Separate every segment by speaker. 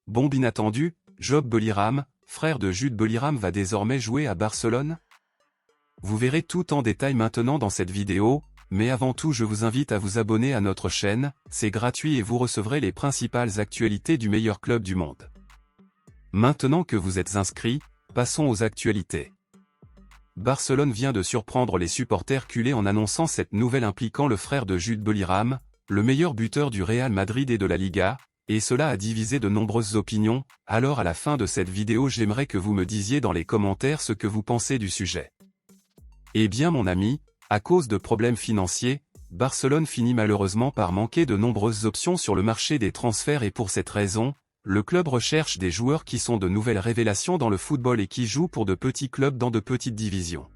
Speaker 1: Bombe inattendue, Job Bellingham, frère de Jude Bellingham, va désormais jouer à Barcelone? Vous verrez tout en détail maintenant dans cette vidéo, mais avant tout je vous invite à vous abonner à notre chaîne, c'est gratuit et vous recevrez les principales actualités du meilleur club du monde. Maintenant que vous êtes inscrits, passons aux actualités. Barcelone vient de surprendre les supporters culés en annonçant cette nouvelle impliquant le frère de Jude Bellingham, le meilleur buteur du Real Madrid et de la Liga, et cela a divisé de nombreuses opinions. Alors à la fin de cette vidéo j'aimerais que vous me disiez dans les commentaires ce que vous pensez du sujet. Eh bien mon ami, à cause de problèmes financiers, Barcelone finit malheureusement par manquer de nombreuses options sur le marché des transferts et pour cette raison, le club recherche des joueurs qui sont de nouvelles révélations dans le football et qui jouent pour de petits clubs dans de petites divisions.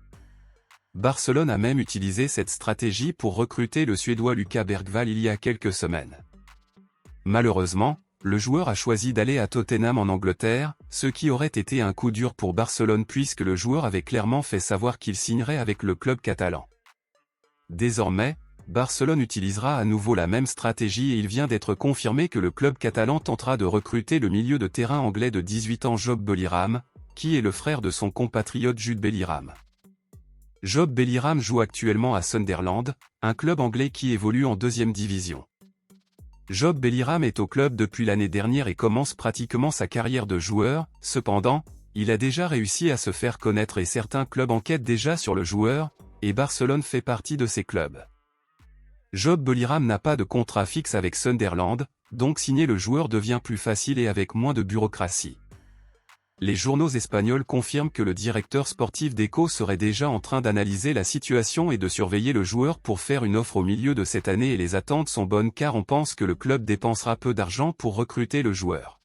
Speaker 1: Barcelone a même utilisé cette stratégie pour recruter le Suédois Lucas Bergvall il y a quelques semaines. Malheureusement, le joueur a choisi d'aller à Tottenham en Angleterre, ce qui aurait été un coup dur pour Barcelone puisque le joueur avait clairement fait savoir qu'il signerait avec le club catalan. Désormais, Barcelone utilisera à nouveau la même stratégie et il vient d'être confirmé que le club catalan tentera de recruter le milieu de terrain anglais de 18 ans Job Bellingham, qui est le frère de son compatriote Jude Bellingham. Job Bellingham joue actuellement à Sunderland, un club anglais qui évolue en deuxième division. Job Bellingham est au club depuis l'année dernière et commence pratiquement sa carrière de joueur, cependant, il a déjà réussi à se faire connaître et certains clubs enquêtent déjà sur le joueur, et Barcelone fait partie de ces clubs. Job Bellingham n'a pas de contrat fixe avec Sunderland, donc signer le joueur devient plus facile et avec moins de bureaucratie. Les journaux espagnols confirment que le directeur sportif d'Eco serait déjà en train d'analyser la situation et de surveiller le joueur pour faire une offre au milieu de cette année et les attentes sont bonnes car on pense que le club dépensera peu d'argent pour recruter le joueur.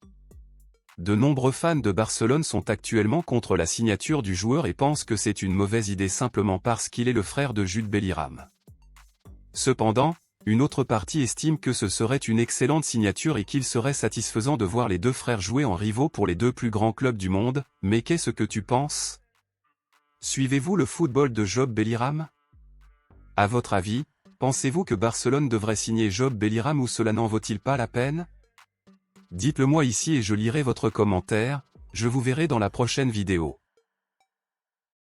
Speaker 1: De nombreux fans de Barcelone sont actuellement contre la signature du joueur et pensent que c'est une mauvaise idée simplement parce qu'il est le frère de Jude Bellingham. Cependant, une autre partie estime que ce serait une excellente signature et qu'il serait satisfaisant de voir les deux frères jouer en rivaux pour les deux plus grands clubs du monde, mais qu'est-ce que tu penses? Suivez-vous le football de Job Bellingham? À votre avis, pensez-vous que Barcelone devrait signer Job Bellingham ou cela n'en vaut-il pas la peine? Dites-le moi ici et je lirai votre commentaire, je vous verrai dans la prochaine vidéo.